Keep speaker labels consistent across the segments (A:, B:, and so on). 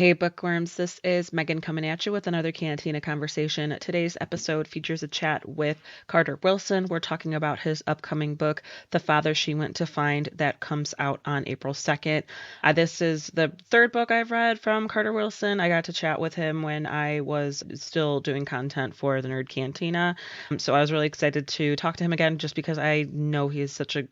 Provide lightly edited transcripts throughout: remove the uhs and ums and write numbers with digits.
A: Hey, bookworms, this is Megan coming at you with another Cantina Conversation. Today's episode features a chat with Carter Wilson. We're talking about his upcoming book, The Father She Went to Find, that comes out on April 2nd. This is the third book I've read from Carter Wilson. I got to chat with him when I was still doing content for the Nerd Cantina. So I was really excited to talk to him again just because I know he's such a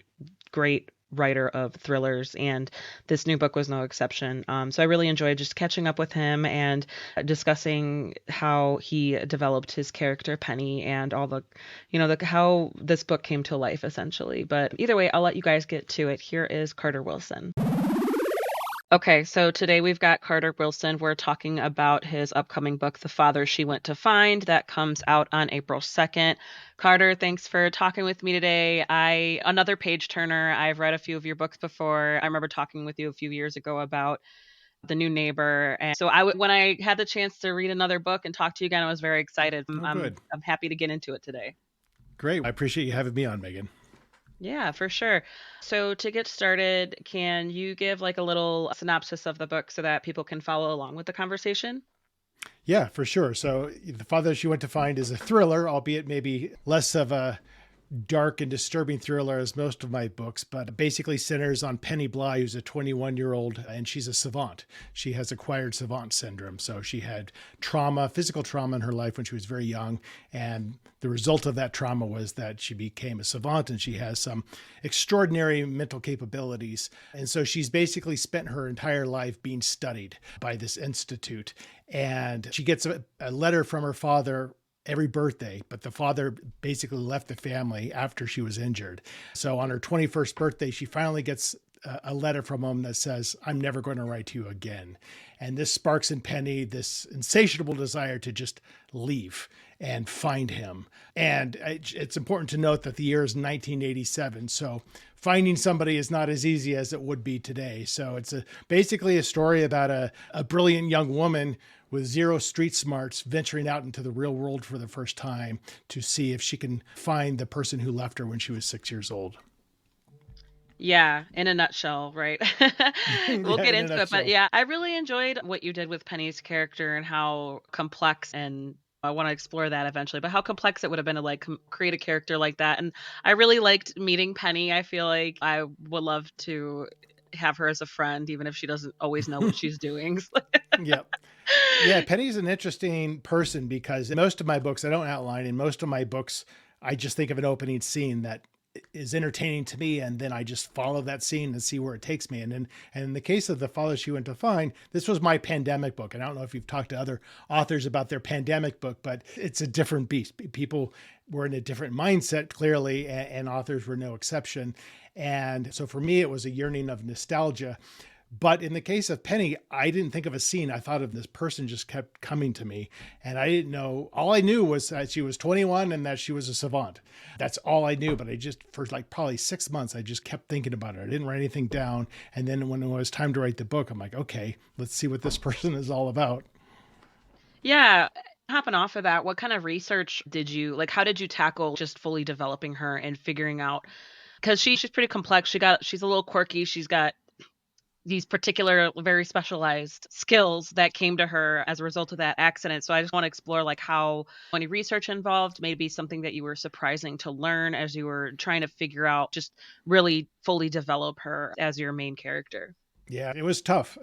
A: great writer of thrillers, and this new book was no exception. So I really enjoyed just catching up with him and discussing how he developed his character Penny and all the how this book came to life essentially. But either way, I'll let you guys get to it. Here is Carter Wilson. Okay, so today we've got Carter Wilson. We're talking about his upcoming book, The Father She Went to Find, that comes out on April 2nd. Carter, thanks for talking with me today. Another page turner. I've read a few of your books before. I remember talking with you a few years ago about The New Neighbor. And so when I had the chance to read another book and talk to you again, I was very excited.
B: Oh, good.
A: I'm happy to get into it today.
B: Great. I appreciate you having me on, Megan.
A: Yeah, for sure. So to get started, can you give like a little synopsis of the book so that people can follow along with the conversation?
B: Yeah, for sure. So The Father She Went to Find is a thriller, albeit maybe less of a dark and disturbing thriller as most of my books, but basically centers on Penny Bly, who's a 21-year-old, and she's a savant. She has acquired savant syndrome. So she had trauma, physical trauma in her life when she was very young. And the result of that trauma was that she became a savant, and she has some extraordinary mental capabilities. And so she's basically spent her entire life being studied by this institute. And she gets a letter from her father every birthday, but the father basically left the family after she was injured. So on her 21st birthday, she finally gets a letter from him that says, "I'm never going to write to you again." And this sparks in Penny this insatiable desire to just leave and find him. And it's important to note that the year is 1987. So finding somebody is not as easy as it would be today. So it's basically a story about a brilliant young woman with zero street smarts venturing out into the real world for the first time to see if she can find the person who left her when she was 6 years old.
A: Yeah, in a nutshell, right? We'll
B: Yeah,
A: get
B: in a
A: into it, but
B: nutshell.
A: yeah, I really enjoyed what you did with Penny's character and how complex, and I want to explore that eventually, but how complex it would have been to like create a character like that. And I really liked meeting Penny. I feel like I would love to have her as a friend, even if she doesn't always know what she's doing.
B: Yep. Yeah, Penny's an interesting person because in most of my books, I don't outline. In most of my books, I just think of an opening scene that is entertaining to me, and then I just follow that scene and see where it takes me. And in the case of The Father She Went to Find, this was my pandemic book. And I don't know if you've talked to other authors about their pandemic book, but it's a different beast. People were in a different mindset, clearly, and authors were no exception. And so for me, it was a yearning of nostalgia. But in the case of Penny, I didn't think of a scene. I thought of this person just kept coming to me. And I didn't know. All I knew was that she was 21 and that she was a savant. That's all I knew. But I just, for like probably 6 months, I just kept thinking about her. I didn't write anything down. And then when it was time to write the book, I'm like, okay, let's see what this person is all about.
A: Yeah. Hopping off of that, what kind of research did you like? How did you tackle just fully developing her and figuring out? Because she's pretty complex. She's a little quirky. She's got these particular very specialized skills that came to her as a result of that accident. So I just want to explore like how any research involved, maybe something that you were surprising to learn as you were trying to figure out just really fully develop her as your main character.
B: Yeah, it was tough.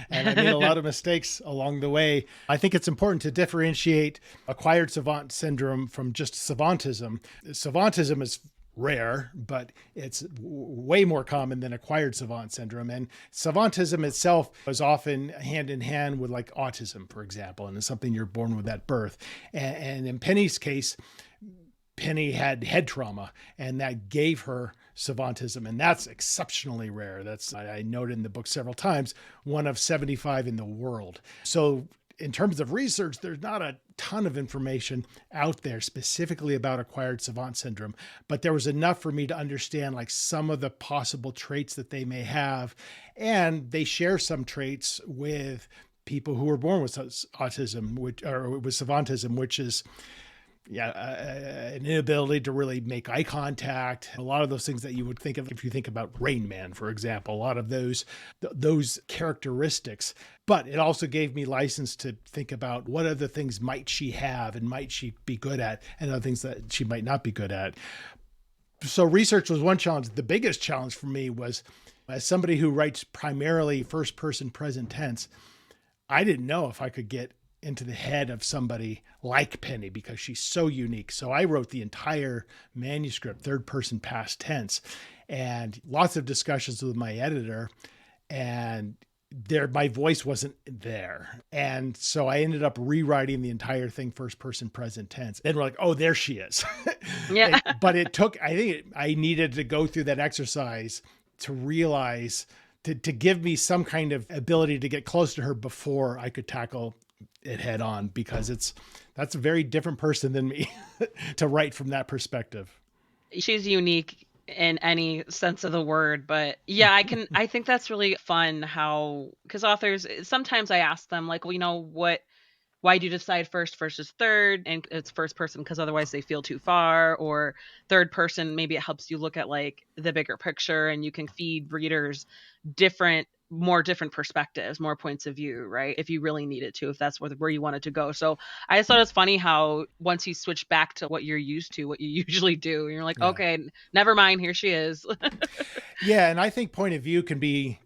B: And I made a lot of mistakes along the way. I think it's important to differentiate acquired savant syndrome from just savantism. Savantism is rare, but it's way more common than acquired savant syndrome. And savantism itself is often hand in hand with like autism, for example, and it's something you're born with at birth. And in Penny's case, Penny had head trauma, and that gave her savantism, and that's exceptionally rare. That's, I noted in the book several times, one of 75 in the world. So in terms of research, there's not a ton of information out there specifically about acquired savant syndrome, but there was enough for me to understand like some of the possible traits that they may have. And they share some traits with people who were born with autism, or with savantism, which is yeah, an inability to really make eye contact. A lot of those things that you would think of if you think about Rain Man, for example, a lot of those characteristics. But it also gave me license to think about what other things might she have and might she be good at, and other things that she might not be good at. So research was one challenge. The biggest challenge for me was, as somebody who writes primarily first person present tense, I didn't know if I could get into the head of somebody like Penny because she's so unique. So I wrote the entire manuscript third person past tense, and lots of discussions with my editor, and my voice wasn't there. And so I ended up rewriting the entire thing first person present tense. Then we're like, oh, there she is.
A: Yeah.
B: But it took, I needed to go through that exercise to realize, to give me some kind of ability to get close to her before I could tackle it head on, because that's a very different person than me to write from that perspective.
A: She's unique in any sense of the word, but yeah, I think that's really fun how, because authors, sometimes I ask them like, well, why do you decide first versus third? And it's first person because otherwise they feel too far, or third person, maybe it helps you look at like the bigger picture and you can feed readers more different perspectives, more points of view, right? If you really needed to, if that's where you wanted to go. So I just thought it's funny how once you switch back to what you're used to, what you usually do, you're like,
B: Yeah.
A: okay, never mind, here she is.
B: Yeah. And I think point of view can be,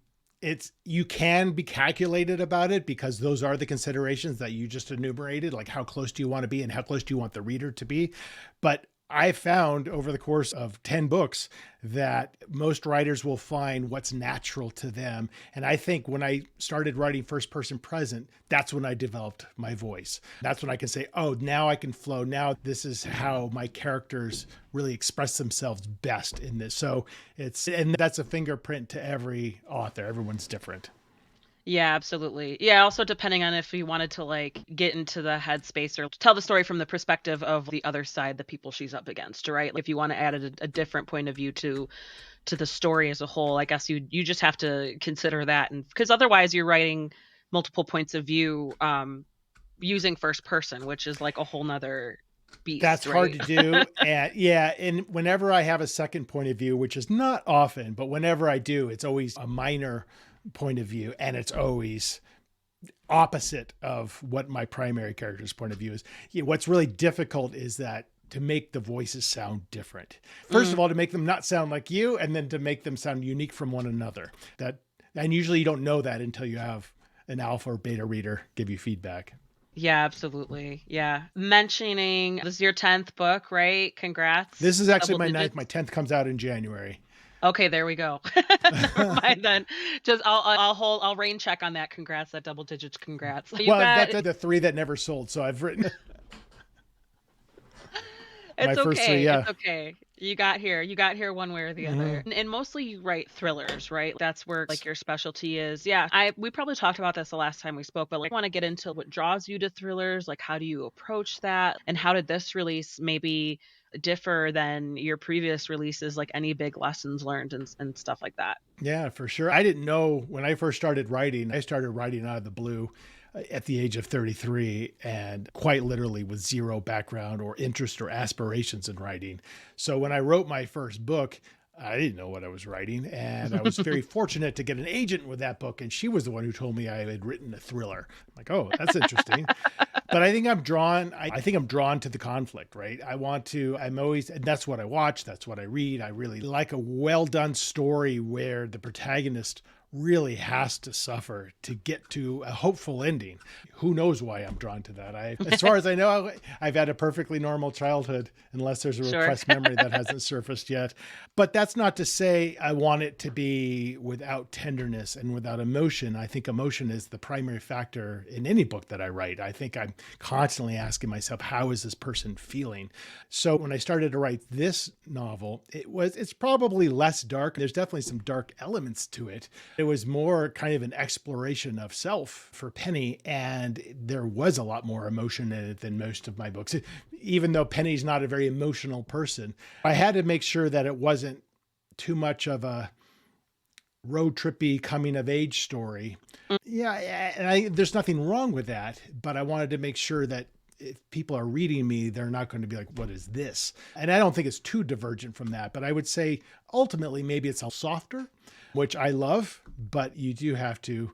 B: you can be calculated about it because those are the considerations that you just enumerated, like how close do you want to be and how close do you want the reader to be. But I found over the course of 10 books that most writers will find what's natural to them. And I think when I started writing first person present, that's when I developed my voice. That's when I can say, oh, now I can flow. Now this is how my characters really express themselves best in this. So and that's a fingerprint to every author. Everyone's different.
A: Yeah, absolutely. Yeah, also depending on if you wanted to like get into the headspace or tell the story from the perspective of the other side, the people she's up against, right? Like if you want to add a different point of view to the story as a whole, I guess you just have to consider that, and because otherwise you're writing multiple points of view using first person, which is like a whole nother
B: That's
A: beast,
B: hard
A: right?
B: to do. And yeah, and whenever I have a second point of view, which is not often, but whenever I do, it's always a minor point of view, and it's always opposite of what my primary character's point of view is. What's really difficult is that to make the voices sound different. First of all, to make them not sound like you, and then to make them sound unique from one another. And usually you don't know that until you have an alpha or beta reader give you feedback.
A: Yeah, absolutely. Yeah. Mentioning this is your 10th book, right? Congrats.
B: This is actually
A: Double
B: my ninth.
A: digits.
B: My 10th comes out in January.
A: Okay, there we go. Never mind then. Just I'll rain check on that. Congrats, that double digits. Congrats. You
B: Well,
A: got
B: that's the three that never sold. So I've written my
A: it's
B: first three.
A: okay.
B: Yeah.
A: It's okay. You got here. You got here one way or the other. And mostly you write thrillers, right? That's where like your specialty is. Yeah. We probably talked about this the last time we spoke, but like I want to get into what draws you to thrillers, like how do you approach that? And how did this release maybe differ than your previous releases, like any big lessons learned and stuff like that?
B: Yeah, for sure. I didn't know when I first started writing. I started writing out of the blue at the age of 33, and quite literally with zero background or interest or aspirations in writing. So when I wrote my first book, I didn't know what I was writing. And I was very fortunate to get an agent with that book. And she was the one who told me I had written a thriller. I'm like, oh, that's interesting. But I think I think I'm drawn to the conflict, right? I'm always, and that's what I watch. That's what I read. I really like a well done story where the protagonist really has to suffer to get to a hopeful ending. Who knows why I'm drawn to that? As far as I know, I've had a perfectly normal childhood, unless there's a
A: Sure.
B: repressed memory that hasn't surfaced yet. But that's not to say I want it to be without tenderness and without emotion. I think emotion is the primary factor in any book that I write. I think I'm constantly asking myself, how is this person feeling? So when I started to write this novel, it's probably less dark. There's definitely some dark elements to it. It was more kind of an exploration of self for Penny, and there was a lot more emotion in it than most of my books. Even though Penny's not a very emotional person, I had to make sure that it wasn't too much of a road trippy coming of age story. Yeah, and there's nothing wrong with that, but I wanted to make sure that if people are reading me, they're not going to be like, what is this? And I don't think it's too divergent from that, but I would say ultimately maybe it's a softer, which I love, but you do have to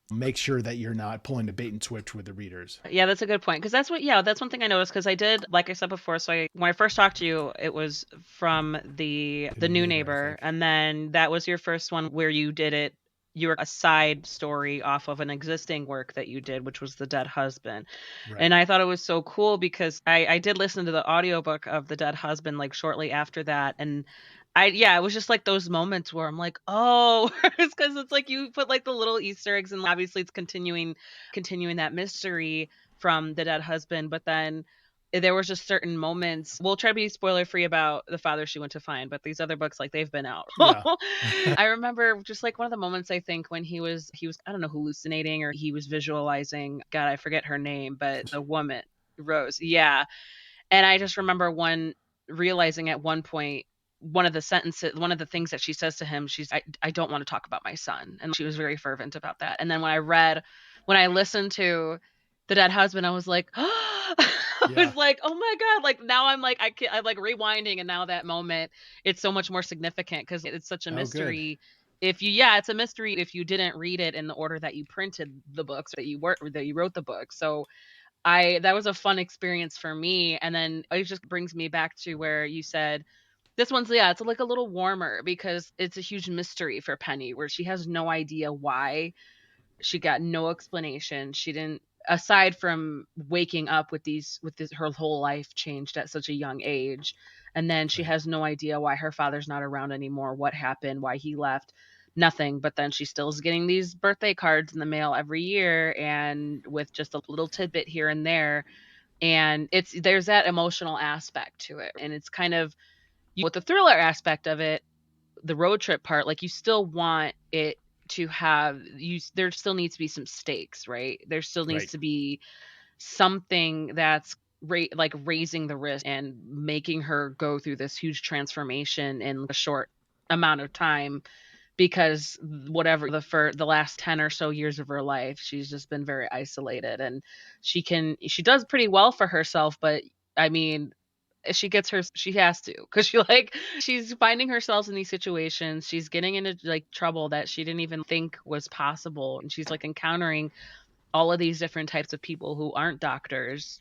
B: make sure that you're not pulling a bait and switch with the readers.
A: Yeah, that's a good point. Because that's one thing I noticed. Because I did, like I said before, when I first talked to you, it was from
B: The
A: the
B: new
A: new
B: neighbor, I
A: neighbor,
B: think.
A: and then that was your first one where you did it. You were a side story off of an existing work that you did, which was The Dead Husband.
B: Right.
A: And I thought it was so cool because I did listen to the audiobook of The Dead Husband like shortly after that. And it was just like those moments where I'm like, oh, it's because it's like you put like the little Easter eggs, and obviously it's continuing that mystery from The Dead Husband. But then there was just certain moments. We'll try to be spoiler free about The Father She Went to Find, but these other books, like, they've been out.
B: Yeah.
A: I remember just like one of the moments, I think, when he was I don't know, hallucinating, or he was visualizing, God, I forget her name, but the woman, Rose. Yeah. And I just remember realizing at one point, one of the things that she says to him, I don't want to talk about my son. And she was very fervent about that. And then when I listened to The Dead Husband, I was like, I
B: Yeah.
A: was like, oh my God. Like now I'm like rewinding. And now that moment, it's so much more significant because it's such a
B: Oh, good.
A: mystery. It's a mystery if you didn't read it in the order that you printed the books, that you wrote the book. So I that was a fun experience for me. And then it just brings me back to where you said this one's, yeah, it's like a little warmer because it's a huge mystery for Penny, where she has no idea why. She got no explanation. She didn't, aside from waking up with this, her whole life changed at such a young age. And then she
B: Right.
A: has no idea why her father's not around anymore, what happened, why he left. Nothing. But then she still is getting these birthday cards in the mail every year, and with just a little tidbit here and there. And there's that emotional aspect to it. And it's kind of, with the thriller aspect of it, the road trip part, like, you still want it to have you there still needs to be some stakes, right? There still needs
B: Right.
A: to be something that's like raising the risk and making her go through this huge transformation in a short amount of time, because whatever the last 10 or so years of her life, she's just been very isolated. And she does pretty well for herself, but I mean, she has to, because she's finding herself in these situations, she's getting into like trouble that she didn't even think was possible, and she's like encountering all of these different types of people who aren't doctors,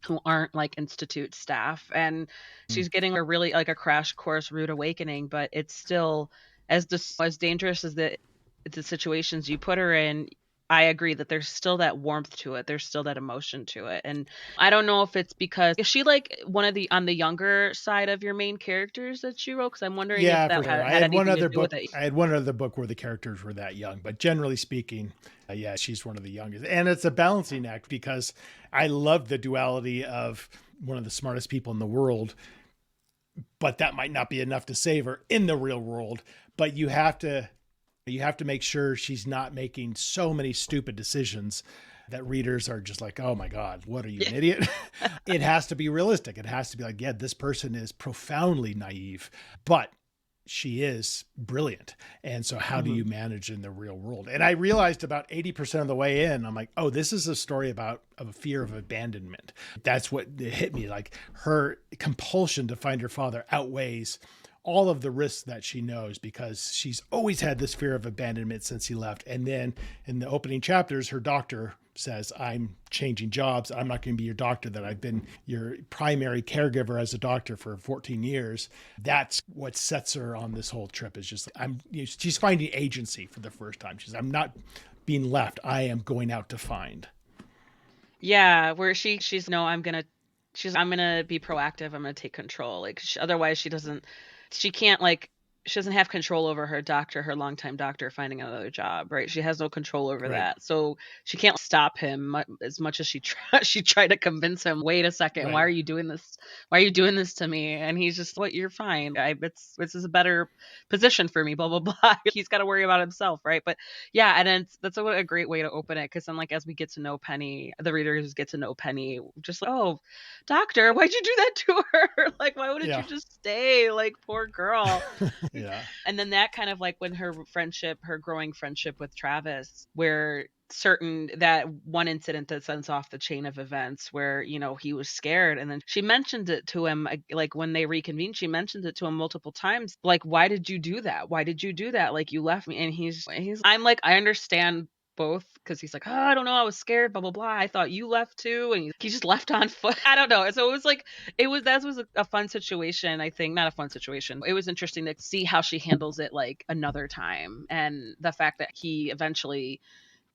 A: who aren't like institute staff. And
B: Mm.
A: she's getting a really like a crash course rude awakening. But it's still as dangerous as the situations you put her in. I agree that there's still that warmth to it. There's still that emotion to it. And I don't know if it's because, is she like one of the on the younger side of your main characters that you wrote? Because I'm wondering if
B: Yeah,
A: that
B: for sure.
A: had anything to do with it.
B: I had one other book where the characters were that young, but generally speaking, yeah, she's one of the youngest. And it's a balancing act because I love the duality of one of the smartest people in the world, but that might not be enough to save her in the real world. But you have to make sure she's not making so many stupid decisions that readers are just like, oh my God, what are you, an idiot? It has to be realistic. It has to be like, yeah, this person is profoundly naive, but she is brilliant. And so how do
A: Mhm.
B: you manage in the real world? And I realized about 80% of the way in, I'm like, oh, this is a story about of a fear of abandonment. That's what hit me. Like, her compulsion to find her father outweighs all of the risks that she knows, because she's always had this fear of abandonment since he left. And then in the opening chapters, her doctor says, I'm changing jobs. I'm not going to be your doctor, that I've been your primary caregiver as a doctor for 14 years. That's what sets her on this whole trip, is just, she's finding agency for the first time. I'm not being left. I am going out to find.
A: Yeah, where she's no, I'm gonna be proactive. I'm gonna take control. Like, otherwise, she can't, like, she doesn't have control over her longtime doctor finding another job, right? She has no control over
B: Right.
A: that. So she can't stop him as much as she tried to convince him, wait a second, why
B: Right.
A: are you doing this? Why are you doing this to me? And he's just, what, you're fine. This is a better position for me, blah, blah, blah. He's got to worry about himself, right? But yeah, and that's a great way to open it, because then, like, as we get to know Penny, the readers get to know Penny, just like, oh, doctor, why'd you do that to her? Like, why wouldn't you
B: Yeah.
A: just stay? Like, poor girl.
B: Yeah.
A: And then that kind of like when her growing friendship with Travis, where certain that one incident that sends off the chain of events where, he was scared, and then she mentioned it to him, like, when they reconvened, she mentioned it to him multiple times, like, "Why did you do that? Why did you do that? Like, you left me." And he's I'm like, "I understand both," because he's like, "Oh, I don't know, I was scared, blah blah blah. I thought you left too." And he just left on foot. I don't know. So it was like, that was a fun situation, I think. Not a fun situation. It was interesting to see how she handles it like another time, and the fact that he eventually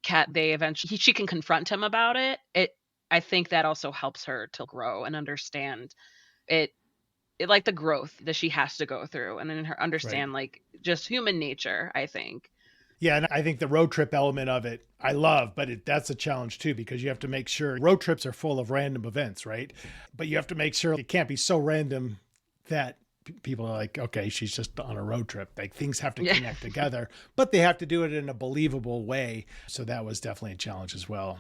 A: cat they eventually she can confront him about it. I think that also helps her to grow and understand it, like the growth that she has to go through, and then her
B: Right.
A: understand like just human nature, I think.
B: Yeah, and I think the road trip element of it I love, but that's a challenge too because you have to make sure road trips are full of random events, right? But you have to make sure it can't be so random that people are like, okay, she's just on a road trip. Like things have to
A: Yeah.
B: connect together, but they have to do it in a believable way. So that was definitely a challenge as well.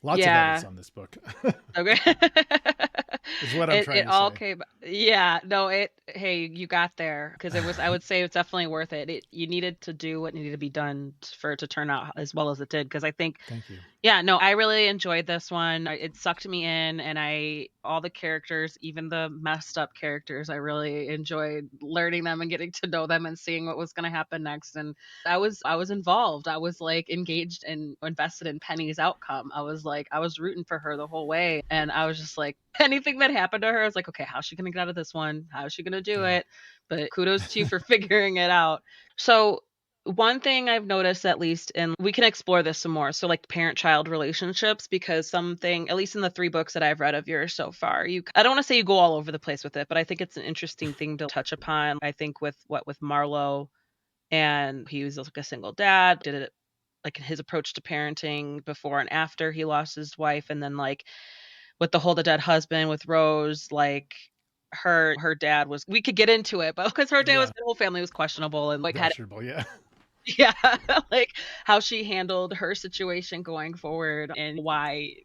B: Lots of edits
A: Yeah.
B: on this book,
A: Okay.
B: is what I'm
A: It
B: trying to
A: all
B: say.
A: came. Yeah, no, hey, you got there, because it was, I would say it's definitely worth it. You needed to do what needed to be done for it to turn out as well as it did, because I think,
B: Thank you.
A: yeah, no, I really enjoyed this one. It sucked me in, and all the characters, even the messed up characters, I really enjoyed learning them and getting to know them and seeing what was going to happen next. And I was involved. I was like engaged and invested in Penny's outcome. I was rooting for her the whole way, and I was just like, anything that happened to her, I was like, okay, how's she going to get out of this one? How is she going to do
B: Yeah.
A: it? But kudos to you for figuring it out. So one thing I've noticed, at least, and we can explore this some more. So, like parent child relationships, because something, at least in the three books that I've read of yours so far, I don't want to say you go all over the place with it, but I think it's an interesting thing to touch upon. I think with Marlowe, and he was like a single dad, did it like his approach to parenting before and after he lost his wife, and then like with the Hold the Dead Husband with Rose, like her dad was, we could get into it, but because her dad was,
B: Yeah.
A: the whole family was questionable and like had,
B: Questionable. Yeah.
A: yeah, like how she handled her situation going forward, and why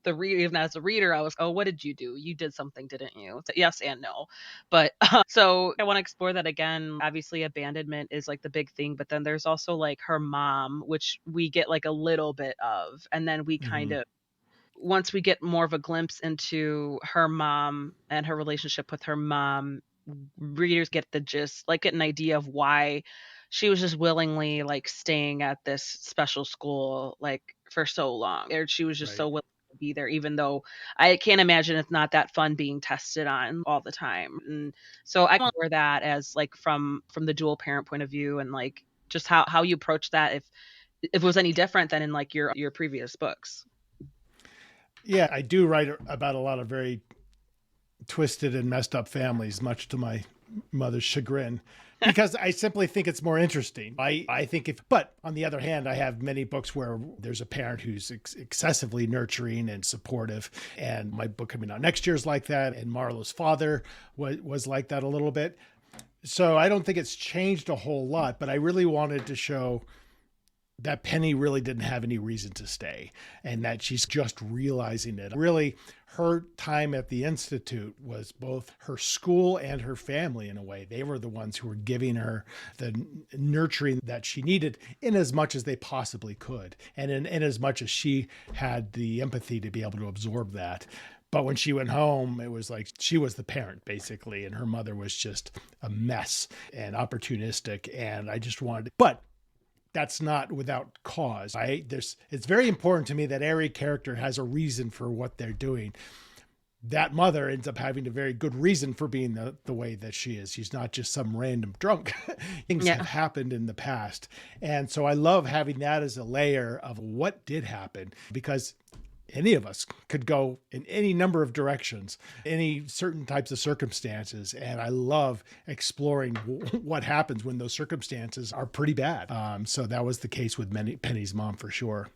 A: even as a reader, I was, oh, what did you do? You did something, didn't you? So yes and no. But so I want to explore that again. Obviously, abandonment is like the big thing, but then there's also like her mom, which we get like a little bit of, and then we kind
B: Hmm.
A: of, once we get more of a glimpse into her mom and her relationship with her mom, readers get the gist, like get an idea of why she was just willingly like staying at this special school like for so long. Or she was just
B: Right.
A: so willing to be there, even though I can't imagine it's not that fun being tested on all the time. And so I want that as like from the dual parent point of view, and like just how you approach that, if it was any different than in like your previous books.
B: Yeah, I do write about a lot of very twisted and messed up families, much to my mother's chagrin, because I simply think it's more interesting. I think but on the other hand, I have many books where there's a parent who's excessively nurturing and supportive. And my book coming out next year is like that. And Marlowe's father was like that a little bit. So I don't think it's changed a whole lot, but I really wanted to show that Penny really didn't have any reason to stay and that she's just realizing it. Really, her time at the Institute was both her school and her family in a way. They were the ones who were giving her the nurturing that she needed in as much as they possibly could, and in as much as she had the empathy to be able to absorb that. But when she went home, it was like she was the parent basically, and her mother was just a mess and opportunistic. And I just wanted, but that's not without cause. It's very important to me that every character has a reason for what they're doing. That mother ends up having a very good reason for being the way that she is. She's not just some random drunk. Things have
A: Yeah.
B: happened in the past. And so I love having that as a layer of what did happen, because any of us could go in any number of directions, any certain types of circumstances. And I love exploring what happens when those circumstances are pretty bad. So that was the case with Penny's mom for sure.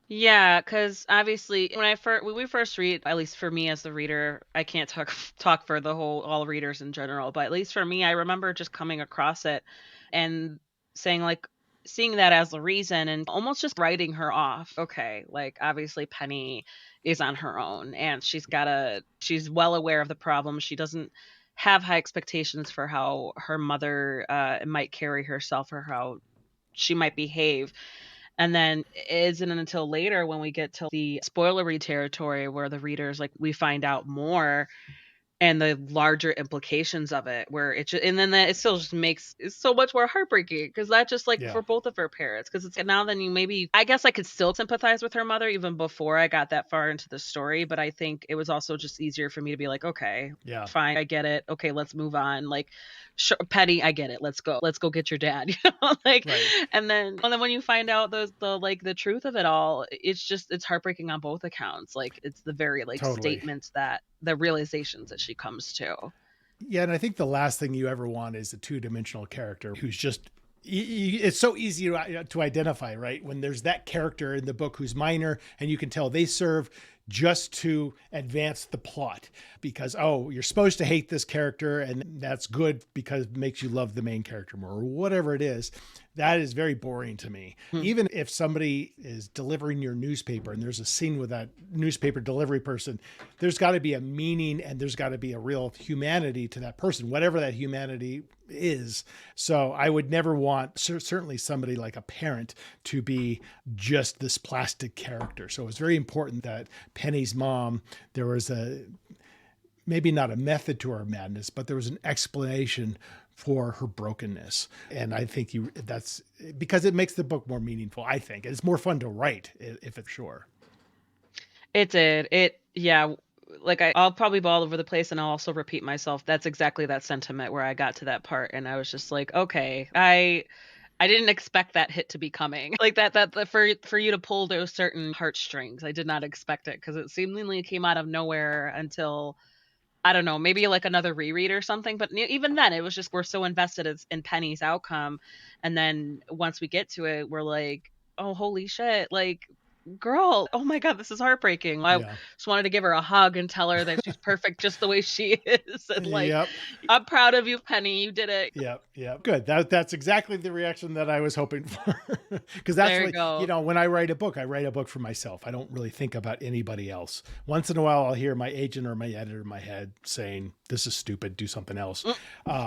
A: Yeah, because obviously when we first read, at least for me as the reader, I can't talk for the whole all readers in general, but at least for me, I remember just coming across it and saying like, seeing that as the reason and almost just writing her off. Okay, like obviously Penny is on her own, and she's well aware of the problem. She doesn't have high expectations for how her mother might carry herself or how she might behave. And then it isn't until later when we get to the spoilery territory where the readers, like, we find out more and the larger implications of it, where it just, and then that it still just makes it so much more heartbreaking because that just, like,
B: Yeah.
A: for both of her parents, because it's now then you maybe, I guess I could still sympathize with her mother even before I got that far into the story, but I think it was also just easier for me to be like, okay,
B: Yeah.
A: fine, I get it, okay, let's move on, like, sure, Petty, I get it, let's go get your dad, like,
B: Right.
A: and then when you find out the like the truth of it all, it's just, it's heartbreaking on both accounts, like, it's the very, like,
B: Totally.
A: statements that the realizations that she comes to.
B: Yeah, and I think the last thing you ever want is a two-dimensional character who's just it's so easy to identify, right? When there's that character in the book who's minor and you can tell they serve just to advance the plot because, oh, you're supposed to hate this character and that's good because it makes you love the main character more or whatever it is. That is very boring to me.
A: Hmm.
B: Even if somebody is delivering your newspaper and there's a scene with that newspaper delivery person, there's got to be a meaning and there's got to be a real humanity to that person, whatever that humanity is. So I would never want certainly somebody like a parent to be just this plastic character. So it was very important that Penny's mom, there was a maybe not a method to her madness, but there was an explanation for her brokenness. And I think that's because it makes the book more meaningful. I think it's more fun to write if it's sure.
A: It did. It, yeah, like, I'll probably be all over the place and I'll also repeat myself. That's exactly that sentiment where I got to that part and I was just like, okay, I didn't expect that hit to be coming. Like, that for you to pull those certain heartstrings. I did not expect it because it seemingly came out of nowhere until, I don't know, maybe like another reread or something. But even then, it was just, we're so invested in Penny's outcome, and then once we get to it, we're like, oh, holy shit, like, girl, oh my god, this is heartbreaking. I
B: Yeah.
A: just wanted to give her a hug and tell her that she's perfect just the way she is, and, like,
B: Yep.
A: I'm proud of you, Penny, you did it.
B: Yeah, yeah, good. That's exactly the reaction that I was hoping for. Because that's
A: There you
B: really,
A: go.
B: when I write a book for myself. I don't really think about anybody else. Once in a while, I'll hear my agent or my editor in my head saying, "This is stupid. Do something else."
A: Mm.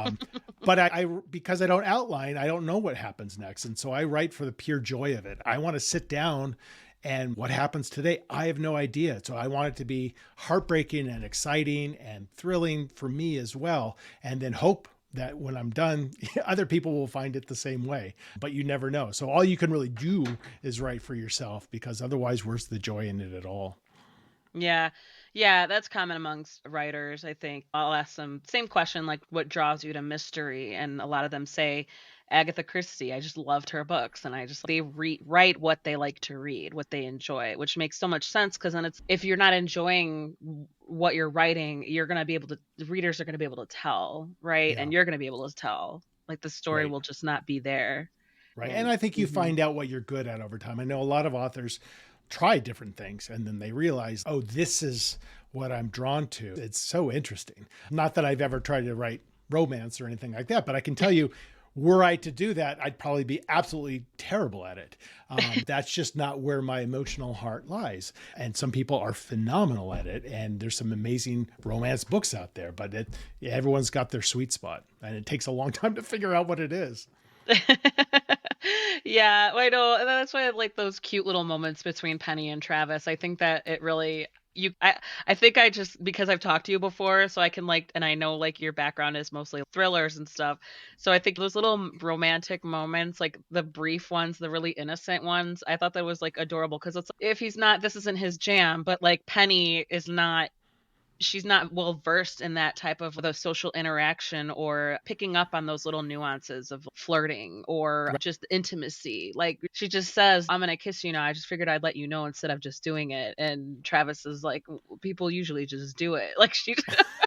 B: Um, but I because I don't outline, I don't know what happens next, and so I write for the pure joy of it. I want to sit down. And what happens today, I have no idea. So I want it to be heartbreaking and exciting and thrilling for me as well. And then hope that when I'm done, other people will find it the same way, but you never know. So all you can really do is write for yourself because otherwise, where's the joy in it at all?
A: Yeah. Yeah, that's common amongst writers, I think. I'll ask them same question, like, what draws you to mystery? And a lot of them say Agatha Christie. I just loved her books, and I just, they write what they like to read, what they enjoy, which makes so much sense because then it's, if you're not enjoying what you're writing, you're going to be able to, the readers are going to be able to tell, right?
B: Yeah,
A: And you're going to be able to tell. Like, the story
B: right.
A: will just not be there.
B: Right. And
A: And
B: I think you
A: mhm.
B: find out what you're good at over time. I know a lot of authors try different things and then they realize, oh, this is what I'm drawn to. It's so interesting. Not that I've ever tried to write romance or anything like that, but I can tell you, were I to do that, I'd probably be absolutely terrible at it. That's just not where my emotional heart lies. And some people are phenomenal at it. And there's some amazing romance books out there, but yeah, everyone's got their sweet spot. And it takes a long time to figure out what it is.
A: Yeah, I know. And that's why I like those cute little moments between Penny and Travis. I think that it really, I think I just, because I've talked to you before, so I can, like, and I know, like, your background is mostly thrillers and stuff. So I think those little romantic moments, like the brief ones, the really innocent ones, I thought that was, like, adorable because it's, if he's not, this isn't his jam, but, like, Penny is not, she's not well versed in that type of the social interaction or picking up on those little nuances of flirting or
B: Right.
A: just intimacy. Like, she just says, I'm going to kiss you now. I just figured I'd let you know instead of just doing it. And Travis is like, people usually just do it." Like, she,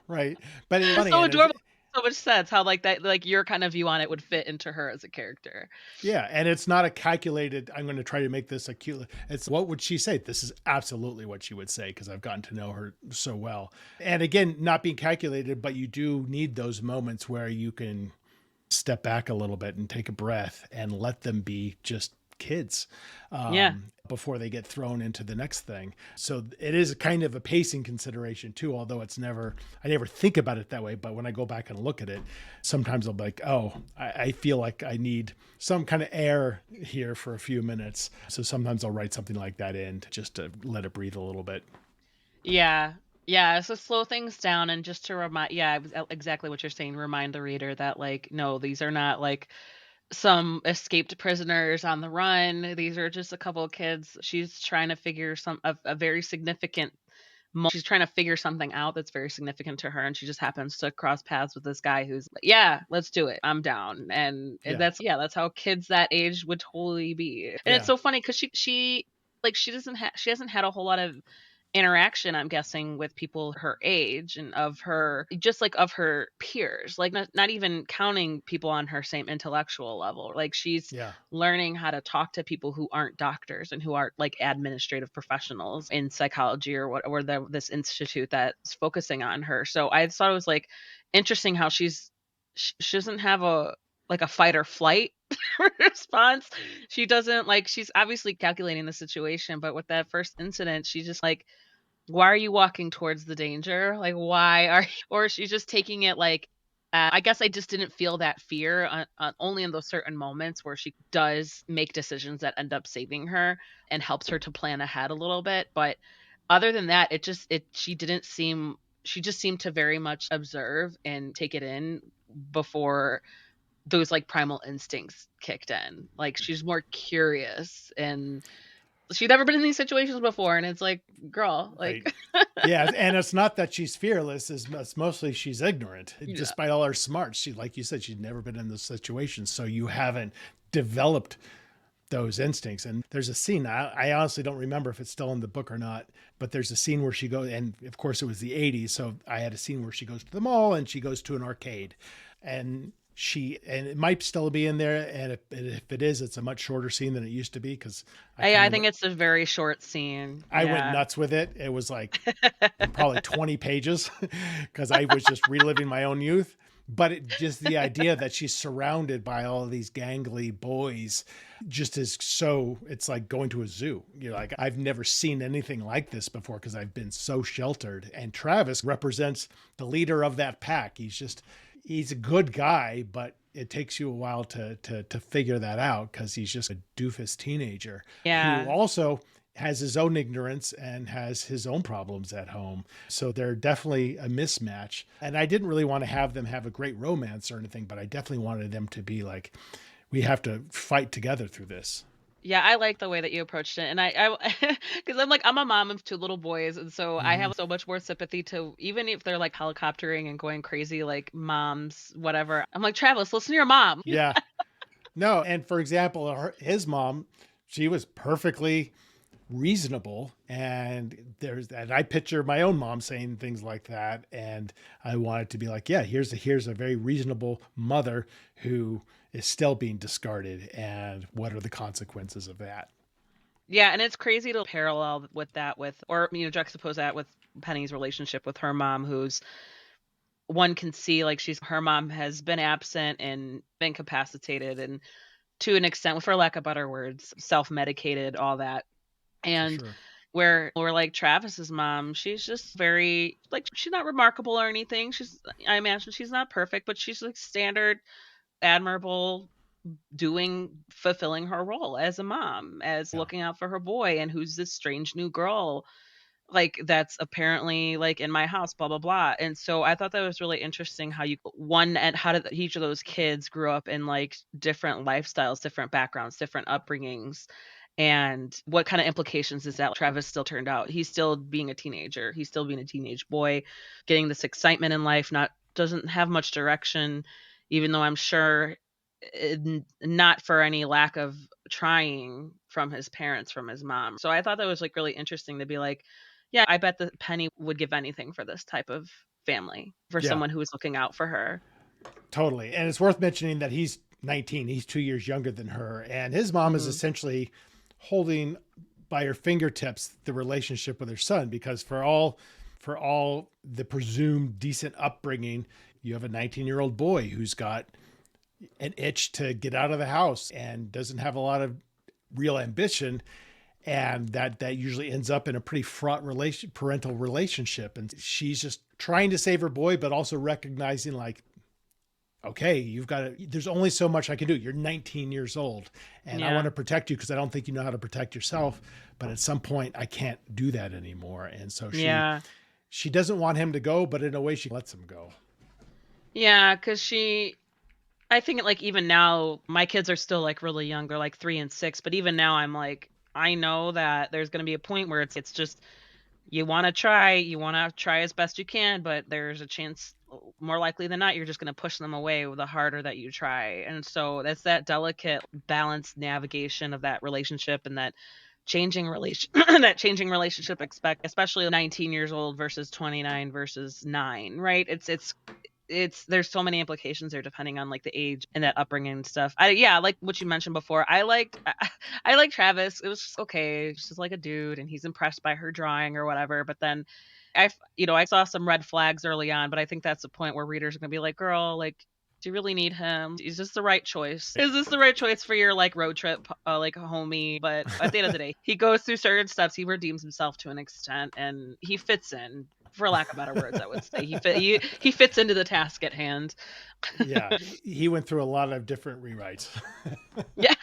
B: Right. But it's
A: it's
B: funny.
A: so
B: And it's,
A: adorable. So much sense how, like, that, like, your kind of view on it would fit into her as a character.
B: yeah, and it's not a calculated, I'm going to try to make this a cute. It's what would she say? This is absolutely what she would say because I've gotten to know her so well. And again, not being calculated, but you do need those moments where you can step back a little bit and take a breath and let them be just kids.
A: Yeah.
B: before they get thrown into the next thing. So it is kind of a pacing consideration too, although I never think about it that way. But when I go back and look at it, sometimes I'll be like, oh, I feel like I need some kind of air here for a few minutes. So sometimes I'll write something like that in just to let it breathe a little bit.
A: Yeah. Yeah, so slow things down and just to remind, yeah, exactly what you're saying, remind the reader that like no, these are not like some escaped prisoners on the run. These are just a couple of kids. She's trying to figure a very significant she's trying to figure something out that's very significant to her, and she just happens to cross paths with this guy who's like, yeah, let's do it, I'm down. And
B: Yeah.
A: that's, yeah, that's how kids that age would totally be. And it's
B: Yeah.
A: so funny because she like she hasn't had a whole lot of interaction, I'm guessing, with people her age and of her, just like of her peers, like not even counting people on her same intellectual level. Like she's
B: Yeah.
A: learning how to talk to people who aren't doctors and who aren't like administrative professionals in psychology or what, or this institute that's focusing on her. So I thought it was like interesting how she doesn't have a like a fight or flight response. She doesn't like, she's obviously calculating the situation, but with that first incident, she just like, why are you walking towards the danger? Like, why are you, or she's just taking it like, I guess I just didn't feel that fear only in those certain moments where she does make decisions that end up saving her and helps her to plan ahead a little bit. But other than that, she didn't seem, she just seemed to very much observe and take it in before those like primal instincts kicked in. Like she's more curious and she'd never been in these situations before. And it's like, girl,
B: Right.
A: like,
B: Yeah, and it's not that she's fearless; it's mostly she's ignorant.
A: yeah.
B: Despite all her smarts, she, like you said, she'd never been in those situations, so you haven't developed those instincts. And there's a scene, I honestly don't remember if it's still in the book or not, but there's a scene where she goes, and of course it was the 80s, so I had a scene where she goes to the mall and she goes to an arcade, and and it might still be in there, and if it is, it's a much shorter scene than it used to be, because I kind
A: I
B: of
A: think it's a very short scene.
B: I went
A: Yeah.
B: nuts with it. It was like probably 20 pages because I was just reliving my own youth. But just the idea that she's surrounded by all of these gangly boys just is so, it's like going to a zoo. You're like, I've never seen anything like this before because I've been so sheltered. And Travis represents the leader of that pack. He's a good guy, but it takes you a while to figure that out because he's just a doofus teenager who
A: Yeah.
B: also has his own ignorance and has his own problems at home. So they're definitely a mismatch. And I didn't really want to have them have a great romance or anything, but I definitely wanted them to be like, we have to fight together through this.
A: Yeah, I like the way that you approached it. And I because I'm like, I'm a mom of two little boys. And so I
B: Hmm.
A: have so much more sympathy to, even if they're like helicoptering and going crazy, like moms, whatever. I'm like, Travis, listen to your mom.
B: Yeah. No. And for example, his mom, she was perfectly reasonable, and I picture my own mom saying things like that, and I wanted to be like, yeah, here's a very reasonable mother who is still being discarded, and what are the consequences of that?
A: Yeah, and it's crazy to parallel with that with, or juxtapose that with Penny's relationship with her mom, who's, one can see like she's, her mom has been absent and been incapacitated and to an extent, for lack of better words, self-medicated, all that.
B: For
A: And
B: sure.
A: where we're like Travis's mom, she's just very like, she's not remarkable or anything. She's, I imagine she's not perfect, but she's like standard, admirable, fulfilling her role as a mom, as
B: Yeah.
A: looking out for her boy, and who's this strange new girl like that's apparently like in my house, blah blah blah. And so I thought that was really interesting how you, one, and how did each of those kids grew up in like different lifestyles, different backgrounds, different upbringings, and what kind of implications is that. Travis still turned out, he's still being a teenager, he's still being a teenage boy, getting this excitement in life, not, doesn't have much direction, even though I'm sure not for any lack of trying from his parents, from his mom. So I thought that was like really interesting to be like, yeah, I bet that Penny would give anything for this type of family, for
B: Yeah,
A: someone who is looking out for her.
B: totally. And it's worth mentioning that he's 19, he's 2 years younger than her, and his mom is
A: Hmm.
B: essentially holding by her fingertips the relationship with her son, because for all the presumed decent upbringing, you have a 19-year-old boy who's got an itch to get out of the house and doesn't have a lot of real ambition. and that usually ends up in a pretty fraught parental relationship. And she's just trying to save her boy, but also recognizing like, okay, you've got to, there's only so much I can do. You're 19 years old and I want
A: Yeah.
B: to protect you because I don't think you know how to protect yourself. But at some point I can't do that anymore. And so
A: Yeah.
B: she doesn't want him to go, but in a way she lets him go.
A: Yeah, because I think like even now, my kids are still like really young. They're like 3 and 6, but even now I'm like, I know that there's going to be a point where it's just you want to try as best you can, but there's a chance, more likely than not, you're just going to push them away the harder that you try. And so that's that delicate balanced navigation of that relationship and that changing relation that changing relationship expect especially 19 years old versus 29 versus 9, right? It's there's so many implications there depending on like the age and that upbringing and stuff. Yeah, like what you mentioned before. I like Travis. It was just okay. It's just like a dude and he's impressed by her drawing or whatever. But then I saw some red flags early on, but I think that's the point where readers are going to be like, "Girl, like do you really need him? Is this the right choice? Is this the right choice for your like road trip like homie?" But at the end of the day, he goes through certain steps, he redeems himself to an extent and he fits in, for lack of better words, I would say. He fits into the task at hand.
B: Yeah. He went through a lot of different rewrites.
A: Yeah.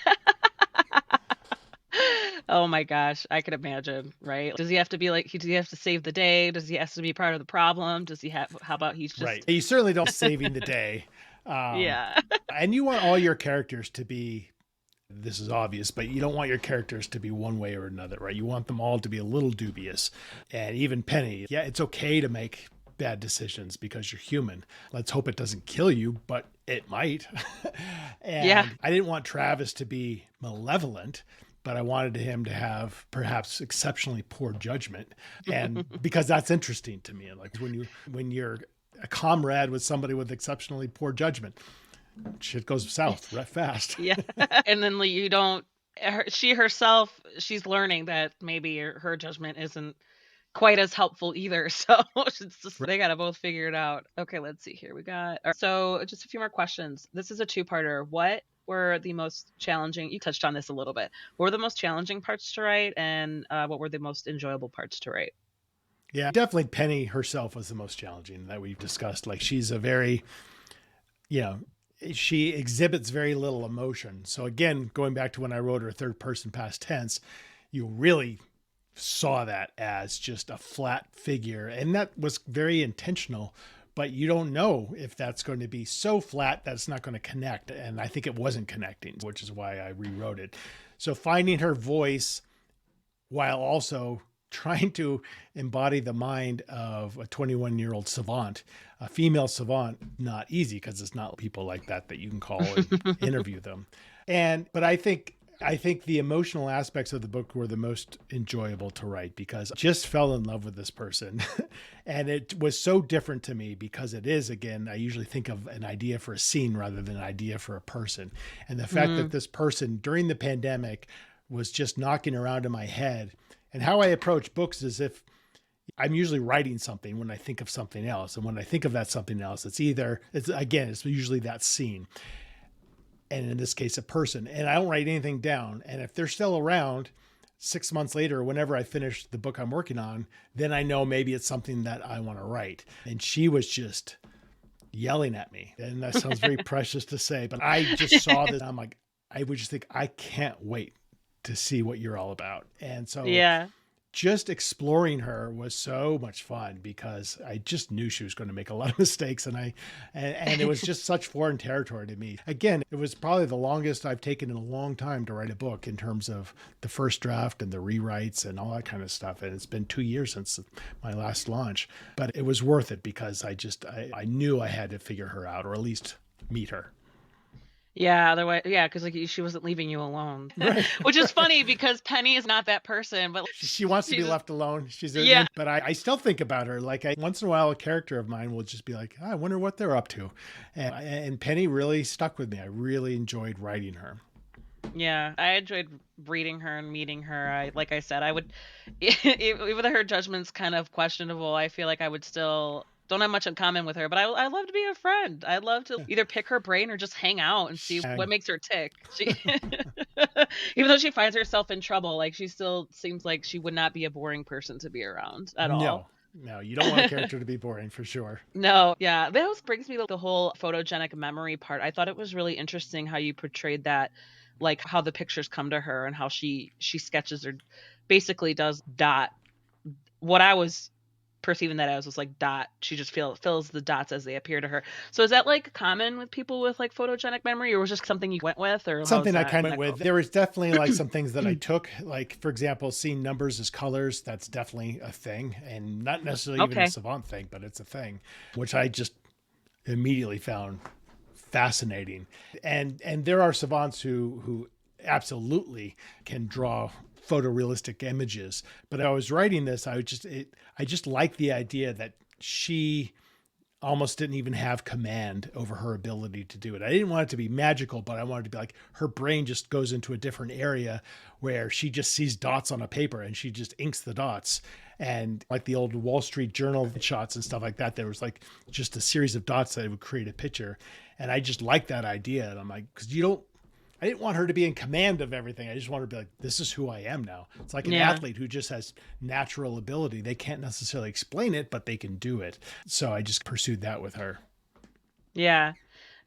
A: Oh my gosh, I could imagine, right? Does he have to be like does he have to save the day? Does he have to be part of the problem? Does he have how about he's
B: Right.
A: just
B: You certainly don't saving the day.
A: yeah.
B: And you want all your characters to be, this is obvious, but you don't want your characters to be one way or another, right? You want them all to be a little dubious. And even Penny, yeah, it's okay to make bad decisions because you're human. Let's hope it doesn't kill you, but it might.
A: Yeah.
B: And I didn't want Travis to be malevolent, but I wanted him to have perhaps exceptionally poor judgment. And because that's interesting to me. Like when you're a comrade with somebody with exceptionally poor judgment, shit goes south right fast.
A: Yeah. And then like, you don't she herself she's learning that maybe her judgment isn't quite as helpful either. So it's just they gotta both figure it out. Okay, let's see here. We got so just a few more questions. This is a two-parter. What were the most challenging? You touched on this a little bit. What were the most challenging parts to write, and what were the most enjoyable parts to write?
B: Yeah, definitely Penny herself was the most challenging that we've discussed. Like she's a very, you know, she exhibits very little emotion. So again, going back to when I wrote her third person past tense, you really saw that as just a flat figure. And that was very intentional, but you don't know if that's going to be so flat that it's not going to connect. And I think it wasn't connecting, which is why I rewrote it. So finding her voice while also trying to embody the mind of a 21-year-old savant, a female savant, not easy because it's not people like that you can call and interview them. But I think the emotional aspects of the book were the most enjoyable to write because I just fell in love with this person. And it was so different to me because it is, again, I usually think of an idea for a scene rather than an idea for a person. And the fact that this person during the pandemic was just knocking around in my head. And how I approach books is if I'm usually writing something when I think of something else. And when I think of that something else, it's usually that scene. And in this case, a person. And I don't write anything down. And if they're still around 6 months later, whenever I finish the book I'm working on, then I know maybe it's something that I want to write. And she was just yelling at me. And that sounds very precious to say, but I just saw this. I'm like, I would just think, I can't wait to see what you're all about. And so
A: Yeah.
B: just exploring her was so much fun because I just knew she was going to make a lot of mistakes. And it was just such foreign territory to me. Again, it was probably the longest I've taken in a long time to write a book in terms of the first draft and the rewrites and all that kind of stuff. And it's been 2 years since my last launch, but it was worth it because I knew I had to figure her out or at least meet her.
A: Yeah, otherwise, yeah, because like she wasn't leaving you alone,
B: Right.
A: which is funny because Penny is not that person, but like,
B: She wants to be
A: she's
B: left alone.
A: yeah,
B: But I still think about her. Like once in a while, a character of mine will just be like, I wonder what they're up to. And Penny really stuck with me. I really enjoyed writing her.
A: yeah. I enjoyed reading her and meeting her. Like I said, I would, even though her judgment's kind of questionable, I feel like I would still don't have much in common with her, but I love to be a friend. I'd love to either pick her brain or just hang out and see
B: She-
A: what makes her tick. She even though she finds herself in trouble, like, she still seems like she would not be a boring person to be around at all.
B: no, you don't want a character to be boring for sure.
A: No, yeah, that always brings me to the whole photogenic memory part. I thought it was really interesting how you portrayed that, like, how the pictures come to her and how she sketches or basically does dot. What I was perceiving that as was like dot. She just fills the dots as they appear to her. So is that like common with people with like photogenic memory, or was just something you went with, or how's
B: Something I
A: that
B: kind of
A: go?
B: with. There was definitely like some things that I took, like for example, seeing numbers as colors. That's definitely a thing, and not necessarily even a
A: Okay.
B: savant thing, but it's a thing, which I just immediately found fascinating. And there are savants who absolutely can draw photorealistic images. But I was writing this, I just like the idea that she almost didn't even have command over her ability to do it. I didn't want it to be magical, but I wanted to be like her brain just goes into a different area where she just sees dots on a paper and she just inks the dots. And like the old Wall Street Journal shots and stuff like that, there was like just a series of dots that would create a picture. And I just like that idea. And I'm like, because I didn't want her to be in command of everything. I just wanted to be like, this is who I am now. It's like an
A: Yeah.
B: athlete who just has natural ability. They can't necessarily explain it, but they can do it. So I just pursued that with her.
A: Yeah.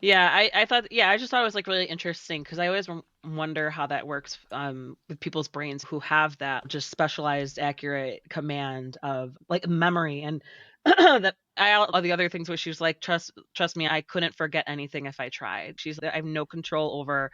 A: Yeah, I thought, yeah, I just thought it was like really interesting because I always wonder how that works with people's brains who have that just specialized, accurate command of like memory and that all the other things where she was like, trust me, I couldn't forget anything if I tried. She's I have no control over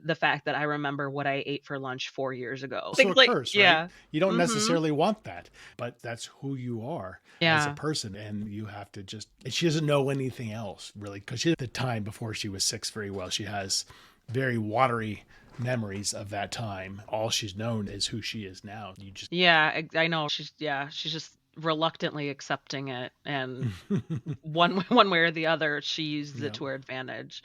A: the fact that I remember what I ate for lunch 4 years ago.
B: Also
A: Things
B: a
A: like,
B: curse, right?
A: yeah.
B: You don't
A: Mm-hmm.
B: necessarily want that, but that's who you are as a
A: Yeah.
B: person. And you have to just, and she doesn't know anything else really, because she, at the time before she was 6 very well, she has very watery memories of that time. All she's known is who she is now. You just,
A: Yeah, I know. She's just reluctantly accepting it, and one way or the other, she used it
B: yeah,
A: to her advantage.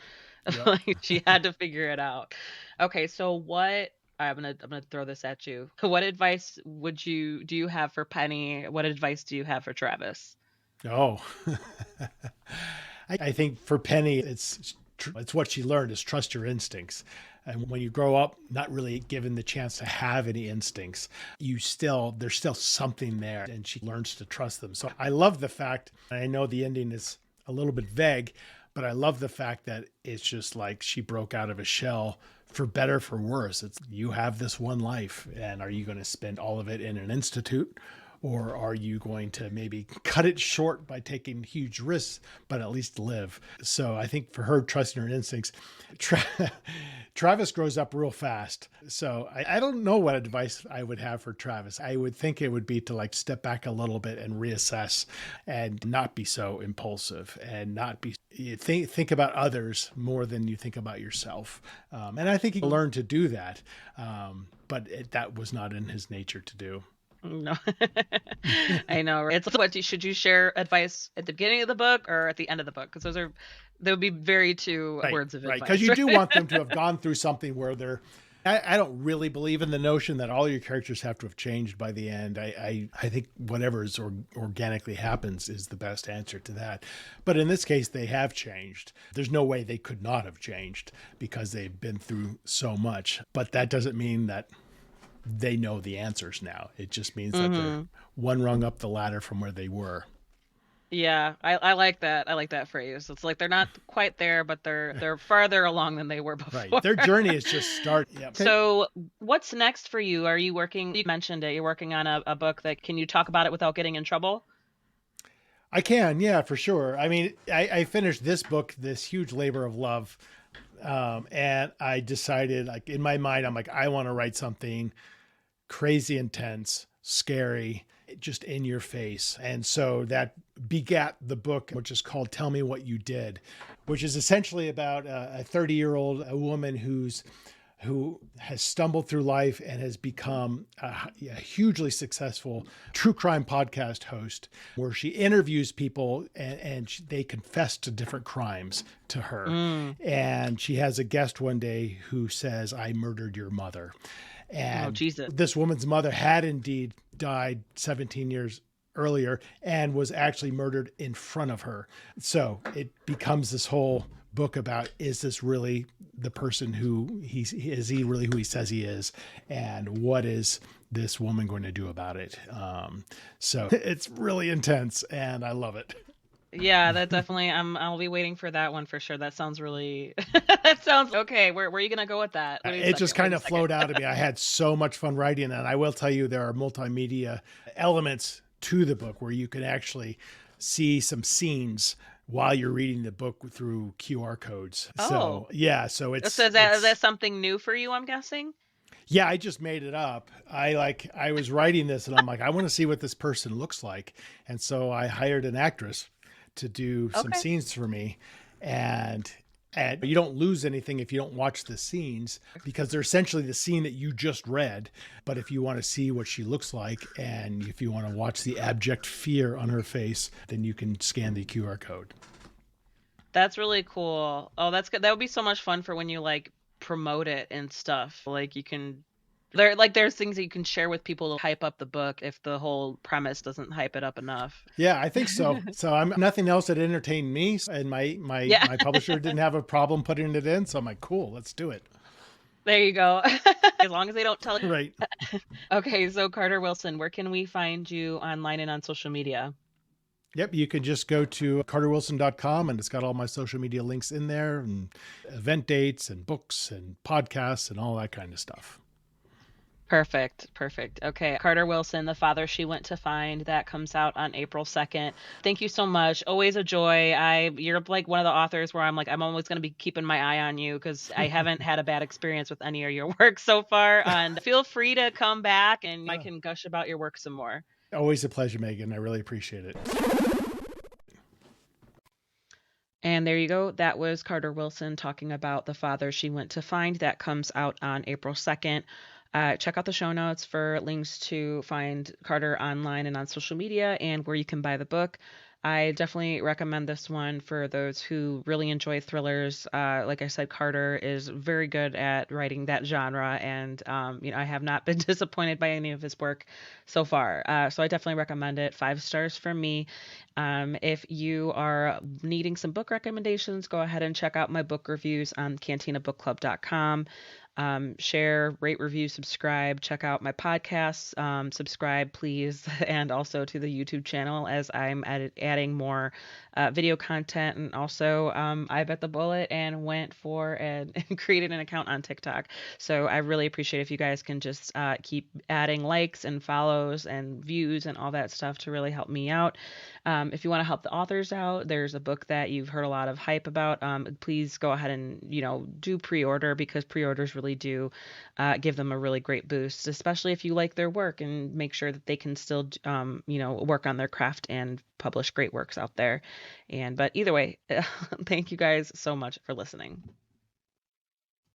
B: yeah.
A: Like, she had to figure it out. Okay, so what I'm gonna throw this at you. What advice do you have for Penny? What advice do you have for Travis?
B: Oh, I think for Penny, it's what she learned is trust your instincts. And when you grow up, not really given the chance to have any instincts, there's still something there, and she learns to trust them. So I love the fact, and I know the ending is a little bit vague, but I love the fact that it's just like she broke out of a shell for better, for worse. It's you have this one life, and are you going to spend all of it in an institute? Or are you going to maybe cut it short by taking huge risks, but at least live? So I think for her, trusting her instincts, Travis grows up real fast. So I don't know what advice I would have for Travis. I would think it would be to like step back a little bit and reassess and not be so impulsive and not be you think about others more than you think about yourself. And I think he learned to do that. That was not in his nature to do.
A: No. I know, right? It's what should you share advice at the beginning of the book or at the end of the book? Because they would be very two
B: Right,
A: words of
B: right. Because
A: advice,
B: you do
A: right?
B: want them to have gone through something where they're. I don't really believe in the notion that all your characters have to have changed by the end. I think whatever is organically happens is the best answer to that. But in this case, they have changed. There's no way they could not have changed because they've been through so much. But that doesn't mean that they know the answers now. It just means that they're
A: Hmm.
B: one rung up the ladder from where they were.
A: Yeah, I like that. I like that phrase. It's like they're not quite there, but they're farther along than they were
B: Right.
A: before.
B: Their journey is just starting. Yeah. Okay.
A: So, what's next for you? Are you working? You mentioned it. You're working on a book that can you talk about it without getting in trouble?
B: I can, yeah, for sure. I mean, I finished this book, this huge labor of love, and I decided, like in my mind, I'm like, I want to write something crazy intense, scary, just in your face. And so that begat the book, which is called Tell Me What You Did, which is essentially about a 30-year-old woman who has stumbled through life and has become a hugely successful true crime podcast host where she interviews people and they confess to different crimes to her.
A: Mm.
B: And she has a guest one day who says, I murdered your mother.
A: Oh,
B: And
A: Jesus.
B: this woman's mother had indeed died 17 years earlier and was actually murdered in front of her. So it becomes this whole book about, is this really the person who is he really who he says he is, and what is this woman going to do about it? So it's really intense and I love it.
A: Yeah, that definitely. I'll be waiting for that one for sure. That sounds really. That sounds okay. Where are you gonna go with that? Wait a
B: It just
A: second. Wait
B: kind
A: a
B: of
A: second.
B: flowed out of me. I had so much fun writing it. And I will tell you, there are multimedia elements to the book where you can actually see some scenes while you're reading the book through QR codes. So
A: Oh,
B: yeah, so
A: so is that something new for you? I'm guessing.
B: yeah, I just made it up. I was writing this and I'm like, I want to see what this person looks like. And so I hired an actress to do some
A: Okay.
B: scenes for me. And you don't lose anything if you don't watch the scenes, because they're essentially the scene that you just read. But if you want to see what she looks like and if you want to watch the abject fear on her face, then you can scan the QR code.
A: That's really cool. Oh, that's good. That would be so much fun for when you like promote it and stuff. Like you can there's things that you can share with people to hype up the book if the whole premise doesn't hype it up enough.
B: Yeah, I think so. So I'm nothing else that entertained me, and
A: Yeah,
B: my publisher didn't have a problem putting it in. So I'm like, cool, let's do it.
A: there you go. As long as they don't tell you.
B: Right.
A: Okay, so Carter Wilson, where can we find you online and on social media?
B: Yep. You can just go to carterwilson.com and it's got all my social media links in there, and event dates and books and podcasts and all that kind of stuff.
A: Perfect. Perfect. Okay. Carter Wilson, The Father She Went to Find, that comes out on April 2nd. Thank you so much. Always a joy. You're like one of the authors where I'm like, I'm always going to be keeping my eye on you because I haven't had a bad experience with any of your work so far. And feel free to come back and I can gush about your work some more.
B: Always a pleasure, Megan. I really appreciate it.
A: And there you go. That was Carter Wilson talking about The Father She Went to Find. That comes out on April 2nd. Check out the show notes for links to find Carter online and on social media and where you can buy the book. I definitely recommend this one for those who really enjoy thrillers. Like I said, Carter is very good at writing that genre, and I have not been disappointed by any of his work so far. So I definitely recommend it. 5 stars from me. If you are needing some book recommendations, go ahead and check out my book reviews on cantinabookclub.com. Share, rate, review, subscribe, check out my podcasts, subscribe, please, and also to the YouTube channel as I'm adding more video content. And also, I bet the bullet and went for and created an account on TikTok. So I really appreciate if you guys can just keep adding likes and follows and views and all that stuff to really help me out. If you want to help the authors out, there's a book that you've heard a lot of hype about. Please go ahead and do pre-order, because pre-orders really do give them a really great boost, especially if you like their work, and make sure that they can still work on their craft and publish great works out there. But either way, thank you guys so much for listening.